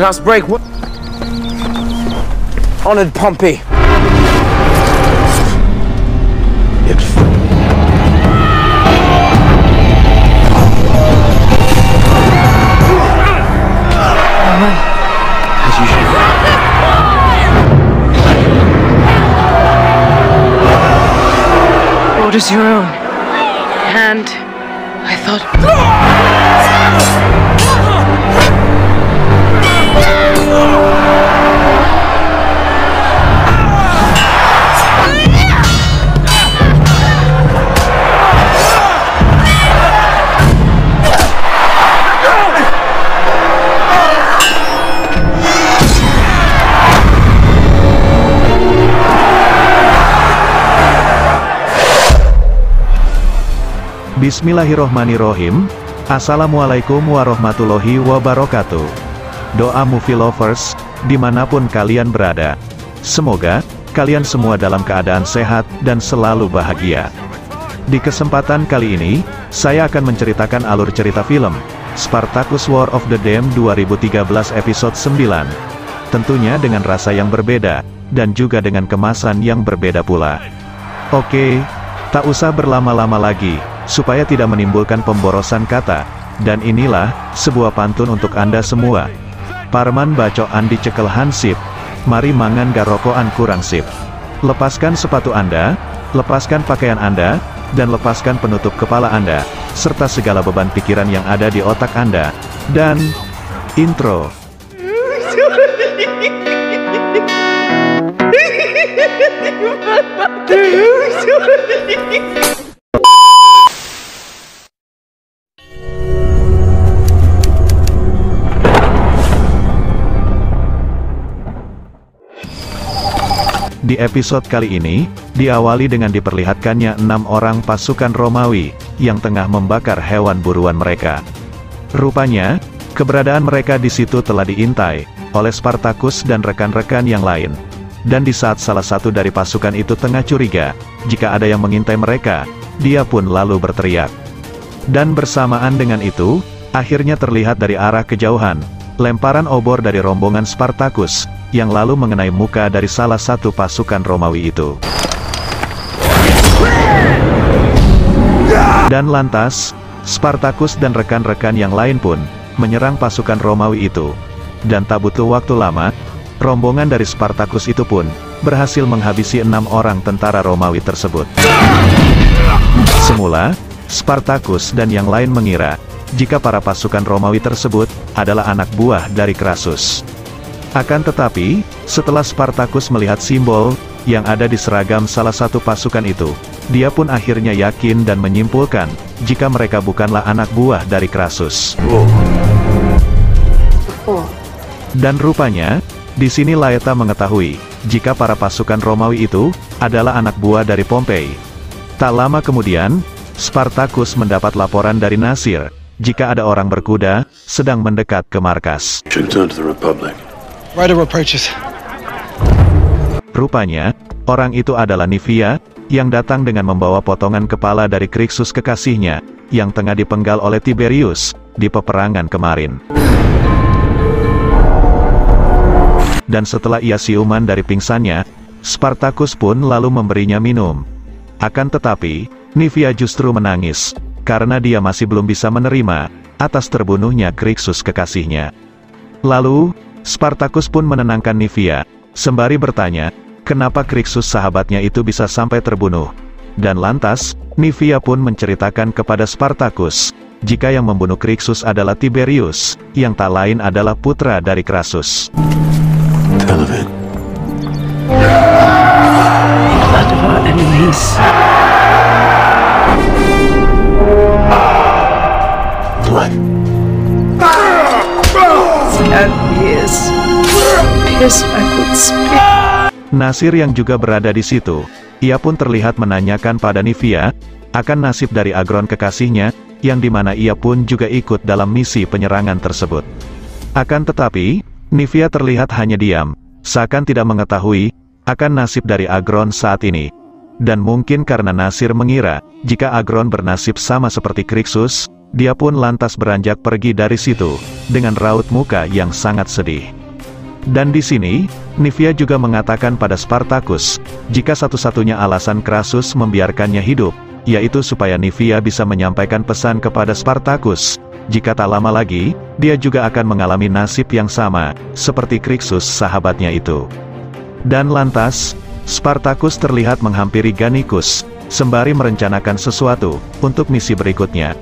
Last break. Honored Pompey. As usual. Orders your own. And I thought... Bismillahirrohmanirrohim. Assalamualaikum warahmatullahi wabarakatuh. Doa movie lovers, dimanapun kalian berada. Semoga kalian semua dalam keadaan sehat dan selalu bahagia. Di kesempatan kali ini, saya akan menceritakan alur cerita film Spartacus War of the Damned 2013 episode 9. Tentunya dengan rasa yang berbeda, dan juga dengan kemasan yang berbeda pula. Oke, tak usah berlama-lama lagi, supaya tidak menimbulkan pemborosan kata, dan inilah sebuah pantun untuk Anda semua. Parman bacoan dicekel hansip, mari mangan garokoan kurang sip. Lepaskan sepatu Anda, lepaskan pakaian Anda, dan lepaskan penutup kepala Anda, serta segala beban pikiran yang ada di otak Anda. Dan, intro. Di episode kali ini, diawali dengan diperlihatkannya 6 orang pasukan Romawi, yang tengah membakar hewan buruan mereka. Rupanya, keberadaan mereka di situ telah diintai oleh Spartacus dan rekan-rekan yang lain. Dan di saat salah satu dari pasukan itu tengah curiga, jika ada yang mengintai mereka, dia pun lalu berteriak. Dan bersamaan dengan itu, akhirnya terlihat dari arah kejauhan, lemparan obor dari rombongan Spartacus, yang lalu mengenai muka dari salah satu pasukan Romawi itu. Dan lantas, Spartacus dan rekan-rekan yang lain pun menyerang pasukan Romawi itu. Dan tak butuh waktu lama, rombongan dari Spartacus itu pun berhasil menghabisi 6 orang tentara Romawi tersebut. Semula, Spartacus dan yang lain mengira jika para pasukan Romawi tersebut adalah anak buah dari Crassus. Akan tetapi, setelah Spartacus melihat simbol yang ada di seragam salah satu pasukan itu, dia pun akhirnya yakin dan menyimpulkan jika mereka bukanlah anak buah dari Crassus. Dan rupanya, di sini Laeta mengetahui jika para pasukan Romawi itu adalah anak buah dari Pompei. Tak lama kemudian, Spartacus mendapat laporan dari Nasir jika ada orang berkuda sedang mendekat ke markas. Rupanya, orang itu adalah Nivia, yang datang dengan membawa potongan kepala dari Crixus kekasihnya, yang tengah dipenggal oleh Tiberius, di peperangan kemarin. Dan setelah ia siuman dari pingsannya, Spartacus pun lalu memberinya minum. Akan tetapi, Nivia justru menangis, karena dia masih belum bisa menerima atas terbunuhnya Crixus kekasihnya. Lalu, Spartacus pun menenangkan Nivia, sembari bertanya, kenapa Crixus sahabatnya itu bisa sampai terbunuh. Dan lantas, Nivia pun menceritakan kepada Spartacus, jika yang membunuh Crixus adalah Tiberius, yang tak lain adalah putra dari Crassus. Blood of our enemies. Blood. Nasir yang juga berada di situ, ia pun terlihat menanyakan pada Nivia akan nasib dari Agron kekasihnya, yang dimana ia pun juga ikut dalam misi penyerangan tersebut. Akan tetapi, Nivia terlihat hanya diam, seakan tidak mengetahui akan nasib dari Agron saat ini. Dan mungkin karena Nasir mengira jika Agron bernasib sama seperti Crixus, dia pun lantas beranjak pergi dari situ dengan raut muka yang sangat sedih. Dan di sini, Nivea juga mengatakan pada Spartacus, jika satu-satunya alasan Crassus membiarkannya hidup, yaitu supaya Nivea bisa menyampaikan pesan kepada Spartacus, jika tak lama lagi, dia juga akan mengalami nasib yang sama, seperti Crixus sahabatnya itu. Dan lantas, Spartacus terlihat menghampiri Gannicus, sembari merencanakan sesuatu, untuk misi berikutnya.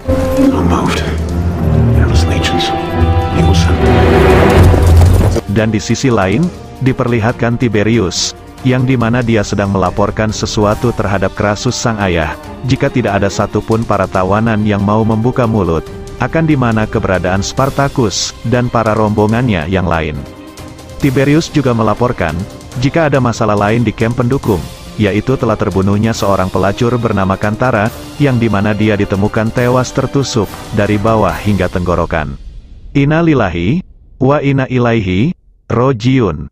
Dan di sisi lain, diperlihatkan Tiberius, yang dimana dia sedang melaporkan sesuatu terhadap Crassus sang ayah, jika tidak ada satupun para tawanan yang mau membuka mulut, akan dimana keberadaan Spartacus, dan para rombongannya yang lain. Tiberius juga melaporkan, jika ada masalah lain di kamp pendukung, yaitu telah terbunuhnya seorang pelacur bernama Kantara, yang dimana dia ditemukan tewas tertusuk, dari bawah hingga tenggorokan. Inna lillahi, wa inna ilaihi, rojiun.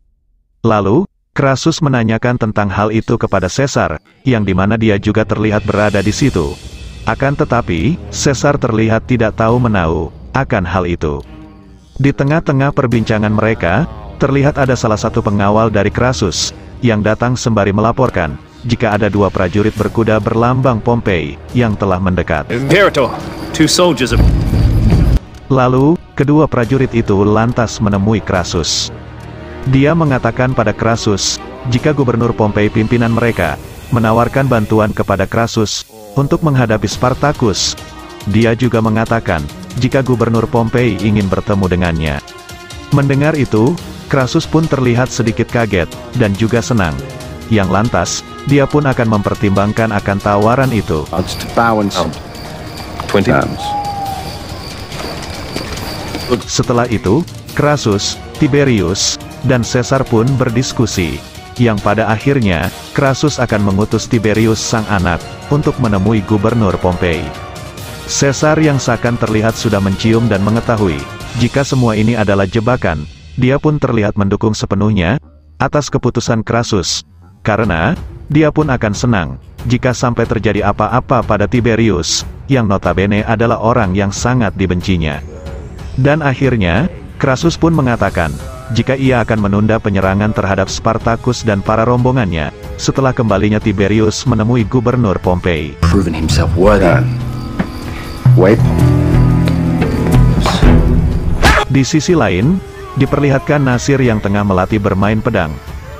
Lalu, Crassus menanyakan tentang hal itu kepada Caesar, yang dimana dia juga terlihat berada di situ. Akan tetapi, Caesar terlihat tidak tahu menahu akan hal itu. Di tengah-tengah perbincangan mereka, terlihat ada salah satu pengawal dari Crassus, yang datang sembari melaporkan, jika ada dua prajurit berkuda berlambang Pompei, yang telah mendekat. Imperator, 2 soldiers of... Lalu, kedua prajurit itu lantas menemui Crassus. Dia mengatakan pada Crassus, jika Gubernur Pompei pimpinan mereka, menawarkan bantuan kepada Crassus, untuk menghadapi Spartacus. Dia juga mengatakan, jika Gubernur Pompei ingin bertemu dengannya. Mendengar itu, Crassus pun terlihat sedikit kaget, dan juga senang. Yang lantas, dia pun akan mempertimbangkan akan tawaran itu. 20 Setelah itu, Crassus, Tiberius, dan Caesar pun berdiskusi, yang pada akhirnya, Crassus akan mengutus Tiberius sang anak, untuk menemui Gubernur Pompei. Caesar yang seakan terlihat sudah mencium dan mengetahui, jika semua ini adalah jebakan, dia pun terlihat mendukung sepenuhnya, atas keputusan Crassus, karena, dia pun akan senang, jika sampai terjadi apa-apa pada Tiberius, yang notabene adalah orang yang sangat dibencinya. Dan akhirnya, Crassus pun mengatakan, jika ia akan menunda penyerangan terhadap Spartacus dan para rombongannya, setelah kembalinya Tiberius menemui Gubernur Pompei. Proven himself worthy. Wait. Di sisi lain, diperlihatkan Nasir yang tengah melatih bermain pedang.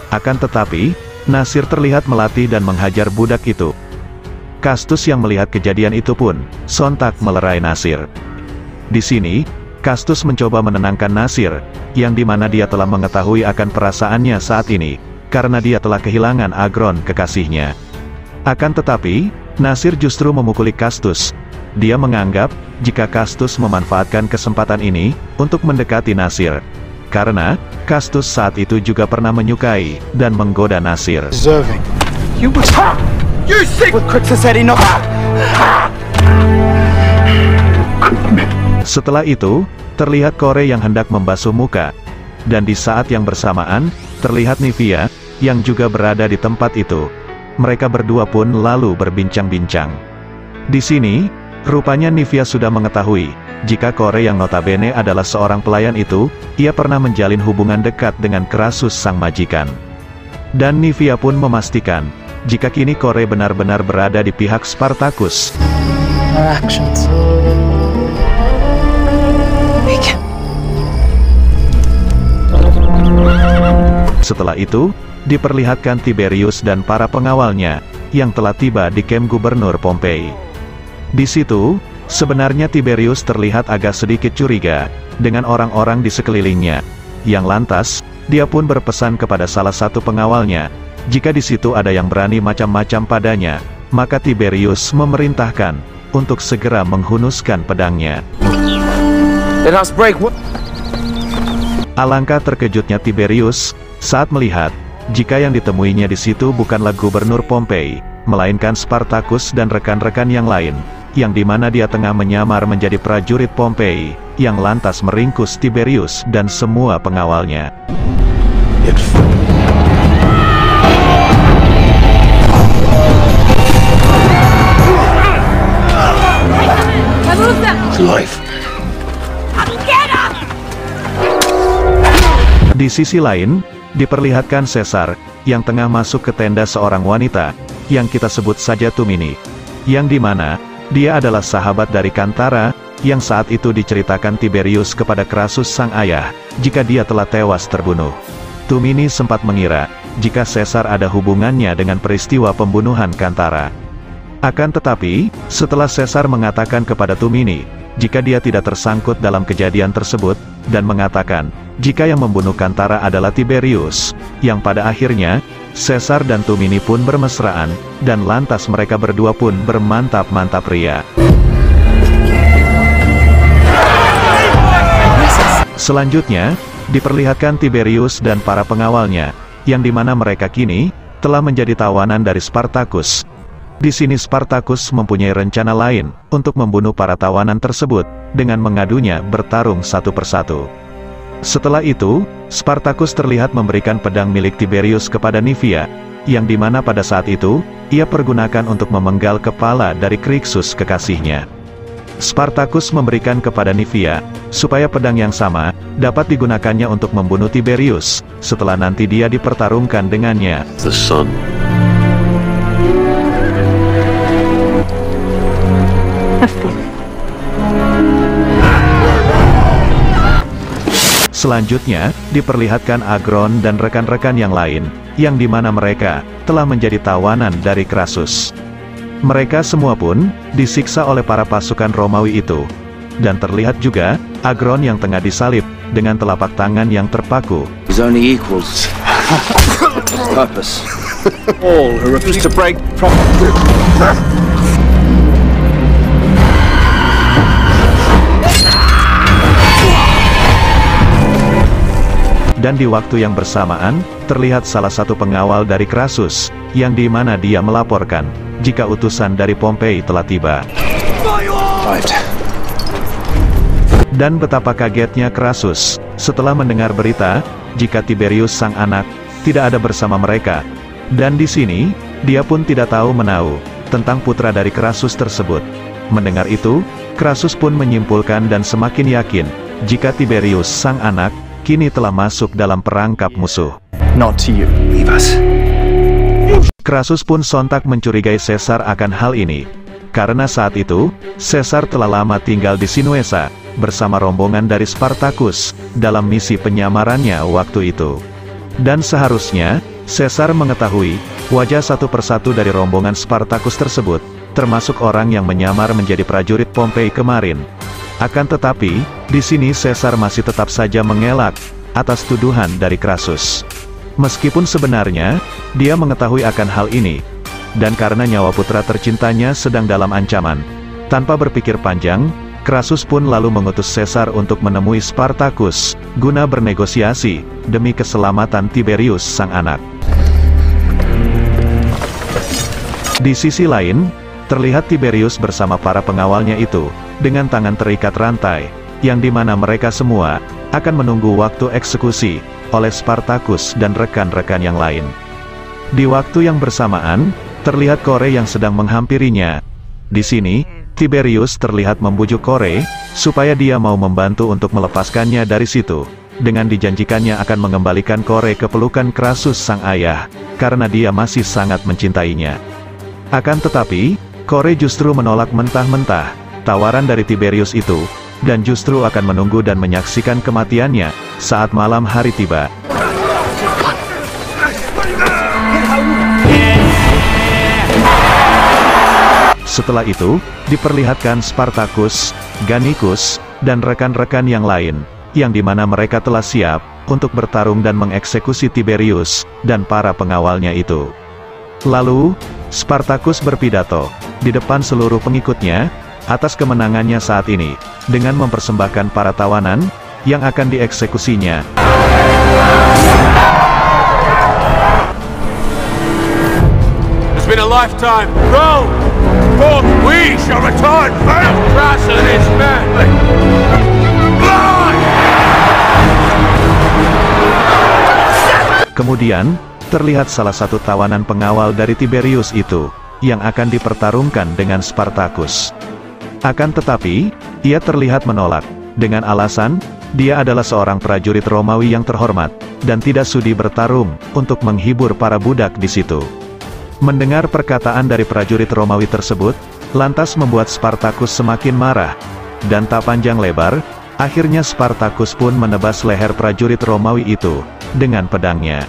Akan tetapi, Nasir terlihat melatih dan menghajar budak itu. Castus yang melihat kejadian itu pun, sontak melerai Nasir. Di sini, Castus mencoba menenangkan Nasir, yang dimana dia telah mengetahui akan perasaannya saat ini, karena dia telah kehilangan Agron kekasihnya. Akan tetapi, Nasir justru memukuli Castus. Dia menganggap, jika Castus memanfaatkan kesempatan ini, untuk mendekati Nasir. Karena, Castus saat itu juga pernah menyukai, dan menggoda Nasir. Setelah itu, terlihat Kore yang hendak membasuh muka. Dan di saat yang bersamaan, terlihat Nivea, yang juga berada di tempat itu. Mereka berdua pun lalu berbincang-bincang. Di sini, rupanya Nivea sudah mengetahui, jika Kore yang notabene adalah seorang pelayan itu, ia pernah menjalin hubungan dekat dengan Crassus sang majikan. Dan Nivea pun memastikan, jika kini Kore benar-benar berada di pihak Spartacus. Our actions. Setelah itu, diperlihatkan Tiberius dan para pengawalnya, yang telah tiba di kamp Gubernur Pompei. Di situ, sebenarnya Tiberius terlihat agak sedikit curiga, dengan orang-orang di sekelilingnya. Yang lantas, dia pun berpesan kepada salah satu pengawalnya, jika di situ ada yang berani macam-macam padanya, maka Tiberius memerintahkan, untuk segera menghunuskan pedangnya. Let us break. Alangkah terkejutnya Tiberius, saat melihat, jika yang ditemuinya di situ bukanlah Gubernur Pompei, melainkan Spartacus dan rekan-rekan yang lain, yang dimana dia tengah menyamar menjadi prajurit Pompei, yang lantas meringkus Tiberius dan semua pengawalnya. Di Di sisi lain, diperlihatkan Caesar, yang tengah masuk ke tenda seorang wanita, yang kita sebut saja Tumini. Yang dimana, dia adalah sahabat dari Kantara, yang saat itu diceritakan Tiberius kepada Crassus sang ayah, jika dia telah tewas terbunuh. Tumini sempat mengira, jika Caesar ada hubungannya dengan peristiwa pembunuhan Kantara. Akan tetapi, setelah Caesar mengatakan kepada Tumini, jika dia tidak tersangkut dalam kejadian tersebut, dan mengatakan, jika yang membunuh Kantara adalah Tiberius, yang pada akhirnya, Caesar dan Tumini pun bermesraan, dan lantas mereka berdua pun bermantap-mantap ria. Selanjutnya, diperlihatkan Tiberius dan para pengawalnya, yang dimana mereka kini, telah menjadi tawanan dari Spartacus. Di sini Spartacus mempunyai rencana lain, untuk membunuh para tawanan tersebut, dengan mengadunya bertarung satu persatu. Setelah itu, Spartacus terlihat memberikan pedang milik Tiberius kepada Nivia, yang dimana pada saat itu, ia pergunakan untuk memenggal kepala dari Crixus kekasihnya. Spartacus memberikan kepada Nivia, supaya pedang yang sama, dapat digunakannya untuk membunuh Tiberius, setelah nanti dia dipertarungkan dengannya. The sun. Selanjutnya, diperlihatkan Agron dan rekan-rekan yang lain, yang dimana mereka, telah menjadi tawanan dari Crassus. Mereka semua pun, disiksa oleh para pasukan Romawi itu. Dan terlihat juga, Agron yang tengah disalib, dengan telapak tangan yang terpaku. His only equals purpose. All who refuse to break from... Dan di waktu yang bersamaan, terlihat salah satu pengawal dari Crassus, yang dimana dia melaporkan, jika utusan dari Pompei telah tiba. Right. Dan betapa kagetnya Crassus, setelah mendengar berita, jika Tiberius sang anak, tidak ada bersama mereka. Dan di sini, dia pun tidak tahu menahu, tentang putra dari Crassus tersebut. Mendengar itu, Crassus pun menyimpulkan dan semakin yakin, jika Tiberius sang anak, kini telah masuk dalam perangkap musuh. Not to you. Leave us. Crassus pun sontak mencurigai Caesar akan hal ini. Karena saat itu, Caesar telah lama tinggal di Sinuessa, bersama rombongan dari Spartacus, dalam misi penyamarannya waktu itu. Dan seharusnya, Caesar mengetahui, wajah satu persatu dari rombongan Spartacus tersebut, termasuk orang yang menyamar menjadi prajurit Pompei kemarin. Akan tetapi, di sini Caesar masih tetap saja mengelak, atas tuduhan dari Crassus. Meskipun sebenarnya, dia mengetahui akan hal ini, dan karena nyawa putra tercintanya sedang dalam ancaman. Tanpa berpikir panjang, Crassus pun lalu mengutus Caesar untuk menemui Spartacus, guna bernegosiasi, demi keselamatan Tiberius sang anak. Di sisi lain, terlihat Tiberius bersama para pengawalnya itu, dengan tangan terikat rantai, yang dimana mereka semua, akan menunggu waktu eksekusi, oleh Spartacus dan rekan-rekan yang lain. Di waktu yang bersamaan, terlihat Kore yang sedang menghampirinya. Di sini, Tiberius terlihat membujuk Kore, supaya dia mau membantu untuk melepaskannya dari situ, dengan dijanjikannya akan mengembalikan Kore ke pelukan Crassus sang ayah, karena dia masih sangat mencintainya. Akan tetapi, Kore justru menolak mentah-mentah tawaran dari Tiberius itu, dan justru akan menunggu dan menyaksikan kematiannya, saat malam hari tiba. Setelah itu, diperlihatkan Spartacus, Gannicus, dan rekan-rekan yang lain, yang dimana mereka telah siap, untuk bertarung dan mengeksekusi Tiberius, dan para pengawalnya itu. Lalu, Spartacus berpidato, di depan seluruh pengikutnya, atas kemenangannya saat ini, dengan mempersembahkan para tawanan, yang akan dieksekusinya. It's been a lifetime. Rome! Forth we shall return! Crassus and his men! Blood! Kemudian, terlihat salah satu tawanan pengawal dari Tiberius itu, yang akan dipertarungkan dengan Spartacus. Akan tetapi, ia terlihat menolak, dengan alasan, dia adalah seorang prajurit Romawi yang terhormat, dan tidak sudi bertarung untuk menghibur para budak di situ. Mendengar perkataan dari prajurit Romawi tersebut, lantas membuat Spartacus semakin marah, dan tak panjang lebar, akhirnya Spartacus pun menebas leher prajurit Romawi itu dengan pedangnya.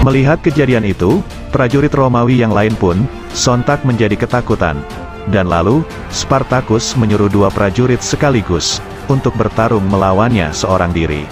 Melihat kejadian itu, prajurit Romawi yang lain pun sontak menjadi ketakutan. Dan lalu, Spartacus menyuruh dua prajurit sekaligus untuk bertarung melawannya seorang diri.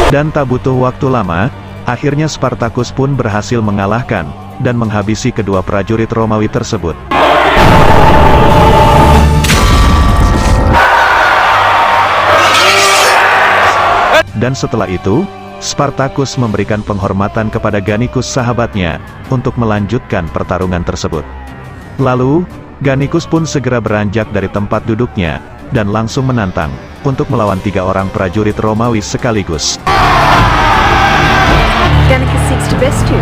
Dan tak butuh waktu lama, akhirnya Spartacus pun berhasil mengalahkan dan menghabisi kedua prajurit Romawi tersebut. Dan setelah itu, Spartacus memberikan penghormatan kepada Gannicus sahabatnya untuk melanjutkan pertarungan tersebut. Lalu, Gannicus pun segera beranjak dari tempat duduknya dan langsung menantang untuk melawan 3 orang prajurit Romawi sekaligus. Gannicus seeks to best you.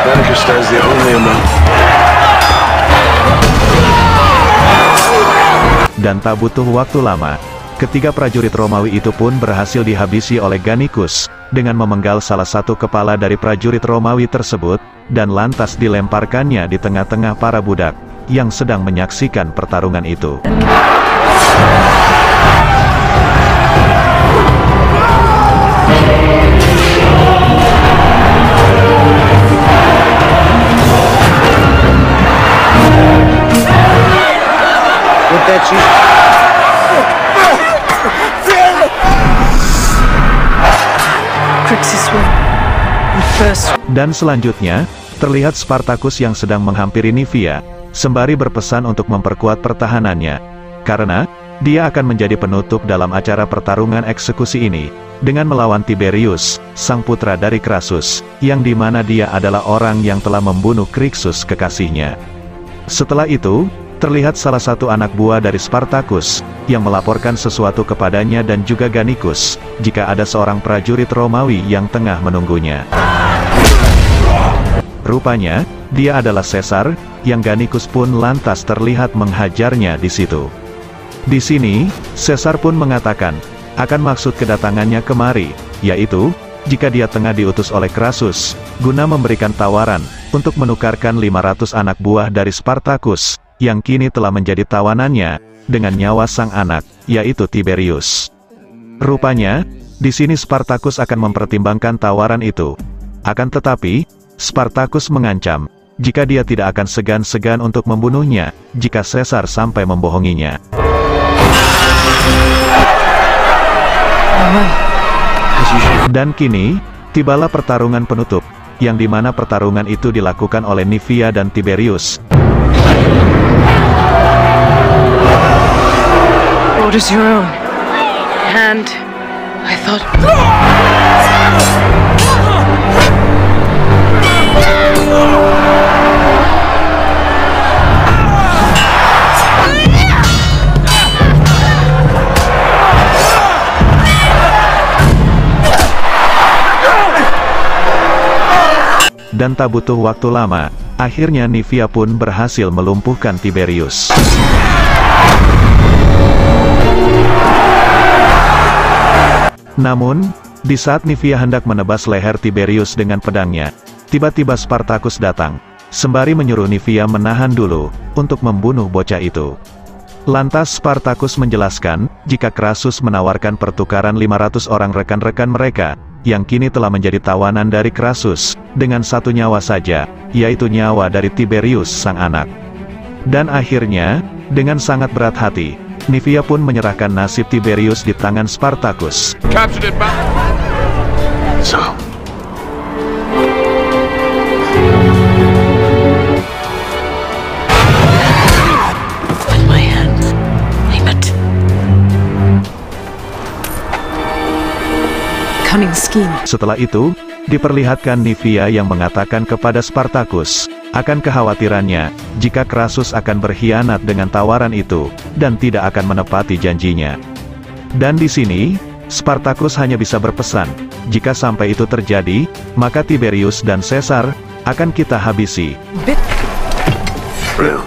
Gannicus stands the only among. Dan tak butuh waktu lama, ketiga prajurit Romawi itu pun berhasil dihabisi oleh Gannicus dengan memenggal salah satu kepala dari prajurit Romawi tersebut dan lantas dilemparkannya di tengah-tengah para budak yang sedang menyaksikan pertarungan itu. Dan selanjutnya, terlihat Spartacus yang sedang menghampiri Nivea, sembari berpesan untuk memperkuat pertahanannya, karena dia akan menjadi penutup dalam acara pertarungan eksekusi ini, dengan melawan Tiberius, sang putra dari Crassus, yang dimana dia adalah orang yang telah membunuh Crixus kekasihnya. Setelah itu, terlihat salah satu anak buah dari Spartacus, yang melaporkan sesuatu kepadanya dan juga Gannicus, jika ada seorang prajurit Romawi yang tengah menunggunya. Rupanya, dia adalah Caesar, yang Gannicus pun lantas terlihat menghajarnya di situ. Di sini, Caesar pun mengatakan, akan maksud kedatangannya kemari, yaitu, jika dia tengah diutus oleh Crassus, guna memberikan tawaran, untuk menukarkan 500 anak buah dari Spartacus, yang kini telah menjadi tawanannya, dengan nyawa sang anak, yaitu Tiberius. Rupanya, di sini Spartacus akan mempertimbangkan tawaran itu. Akan tetapi, Spartacus mengancam, jika dia tidak akan segan-segan untuk membunuhnya, jika Caesar sampai membohonginya. Dan kini, tibalah pertarungan penutup, yang dimana pertarungan itu dilakukan oleh Nivea dan Tiberius. Orders your own. And I thought... Dan tak butuh waktu lama, akhirnya Nivea pun berhasil melumpuhkan Tiberius. Namun, di saat Nivea hendak menebas leher Tiberius dengan pedangnya, tiba-tiba Spartacus datang, sembari menyuruh Nivea menahan dulu, untuk membunuh bocah itu. Lantas Spartacus menjelaskan, jika Crassus menawarkan pertukaran 500 orang rekan-rekan mereka, yang kini telah menjadi tawanan dari Crassus, dengan 1 nyawa saja, yaitu nyawa dari Tiberius sang anak. Dan akhirnya, dengan sangat berat hati, Nivea pun menyerahkan nasib Tiberius di tangan Spartacus. Captured it back. So, With my hands. Aim it. Cunning scheme. Setelah itu, diperlihatkan Nivea yang mengatakan kepada Spartacus akan kekhawatirannya jika Crassus akan berkhianat dengan tawaran itu dan tidak akan menepati janjinya. Dan di sini, Spartacus hanya bisa berpesan, jika sampai itu terjadi, maka Tiberius dan Caesar akan kita habisi. real.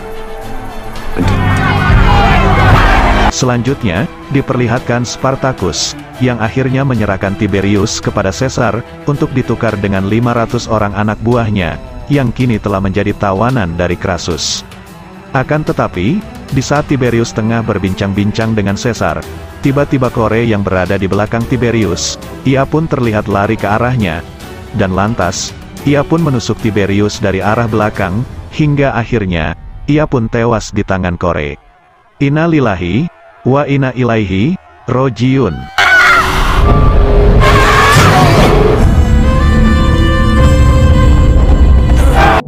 Selanjutnya, diperlihatkan Spartacus, yang akhirnya menyerahkan Tiberius kepada Caesar, untuk ditukar dengan 500 orang anak buahnya, yang kini telah menjadi tawanan dari Crassus. Akan tetapi, di saat Tiberius tengah berbincang-bincang dengan Caesar, tiba-tiba Kore yang berada di belakang Tiberius, ia pun terlihat lari ke arahnya, dan lantas, ia pun menusuk Tiberius dari arah belakang, hingga akhirnya, ia pun tewas di tangan Kore. Inna lillahi, wa inna ilaihi, rojiun.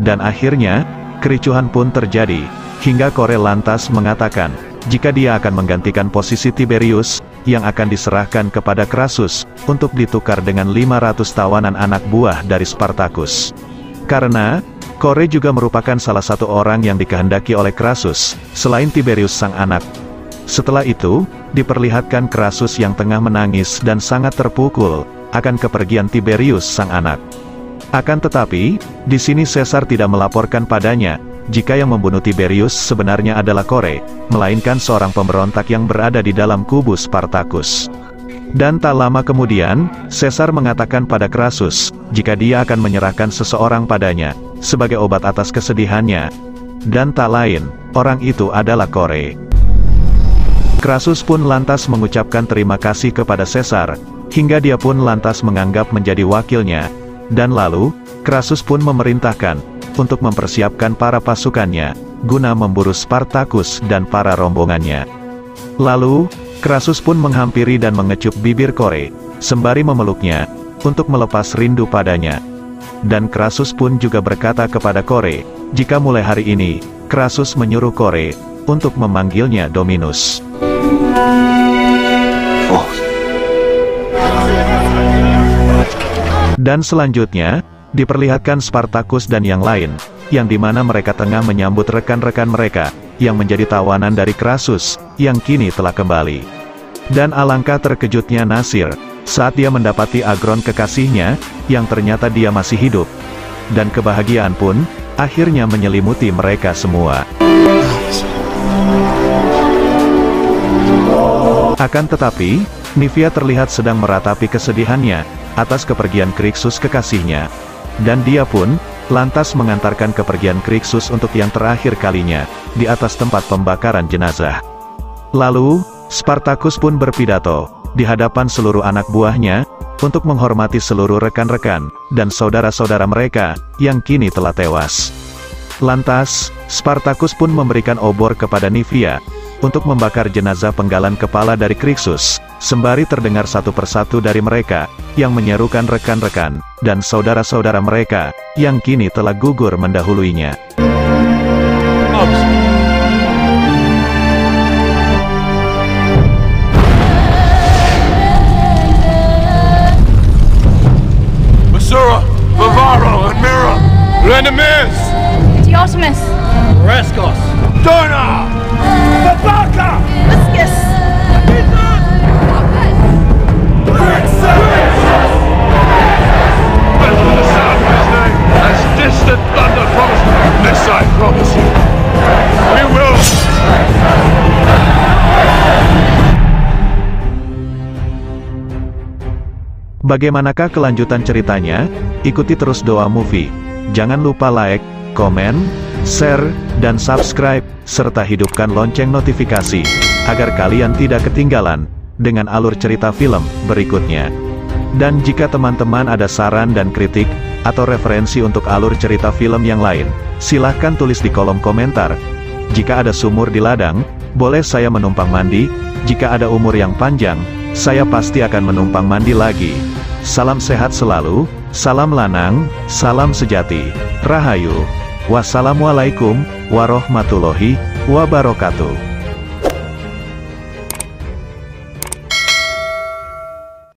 Dan akhirnya, kericuhan pun terjadi, hingga Kore lantas mengatakan, jika dia akan menggantikan posisi Tiberius, yang akan diserahkan kepada Crassus, untuk ditukar dengan 500 tawanan anak buah dari Spartacus. Karena, Kore juga merupakan salah satu orang yang dikehendaki oleh Crassus, selain Tiberius sang anak. Setelah itu, diperlihatkan Crassus yang tengah menangis dan sangat terpukul, akan kepergian Tiberius sang anak. Akan tetapi, di sini Caesar tidak melaporkan padanya, jika yang membunuh Tiberius sebenarnya adalah Kore, melainkan seorang pemberontak yang berada di dalam kubu Spartacus. Dan tak lama kemudian, Caesar mengatakan pada Crassus, jika dia akan menyerahkan seseorang padanya, sebagai obat atas kesedihannya. Dan tak lain, orang itu adalah Kore. Crassus pun lantas mengucapkan terima kasih kepada Caesar, hingga dia pun lantas menganggap menjadi wakilnya. Dan lalu, Crassus pun memerintahkan, untuk mempersiapkan para pasukannya, guna memburu Spartacus dan para rombongannya. Lalu, Crassus pun menghampiri dan mengecup bibir Kore, sembari memeluknya, untuk melepas rindu padanya. Dan Crassus pun juga berkata kepada Kore, jika mulai hari ini, Crassus menyuruh Kore, untuk memanggilnya Dominus. Oh, Dan selanjutnya, diperlihatkan Spartacus dan yang lain, yang dimana mereka tengah menyambut rekan-rekan mereka, yang menjadi tawanan dari Crassus, yang kini telah kembali. Dan alangkah terkejutnya Nasir, saat dia mendapati Agron kekasihnya, yang ternyata dia masih hidup. Dan kebahagiaan pun, akhirnya menyelimuti mereka semua. Akan tetapi, Nivea terlihat sedang meratapi kesedihannya, atas kepergian Crixus kekasihnya. Dan dia pun, lantas mengantarkan kepergian Crixus untuk yang terakhir kalinya, di atas tempat pembakaran jenazah. Lalu, Spartacus pun berpidato, di hadapan seluruh anak buahnya, untuk menghormati seluruh rekan-rekan, dan saudara-saudara mereka, yang kini telah tewas. Lantas, Spartacus pun memberikan obor kepada Nivea, untuk membakar jenazah penggalan kepala dari Crixus, sembari terdengar satu persatu dari mereka, yang menyerukan rekan-rekan, dan saudara-saudara mereka, yang kini telah gugur mendahuluinya. Basura, Bavaro, and Mira! Lenimirs! Diotimus! Raskos! Dona! Babaka! Viscus! As distant thunder from this I promise you. We will! Bagaimanakah kelanjutan ceritanya? Ikuti terus Doa Movie. Jangan lupa like, komen, share, dan subscribe, serta hidupkan lonceng notifikasi, agar kalian tidak ketinggalan dengan alur cerita film berikutnya. Dan jika teman-teman ada saran dan kritik, atau referensi untuk alur cerita film yang lain, silahkan tulis di kolom komentar. Jika ada sumur di ladang, Boleh saya menumpang mandi? Jika ada umur yang panjang, saya pasti akan menumpang mandi lagi. Salam sehat selalu, salam lanang, salam sejati, Rahayu. Wassalamualaikum warahmatullahi wabarakatuh.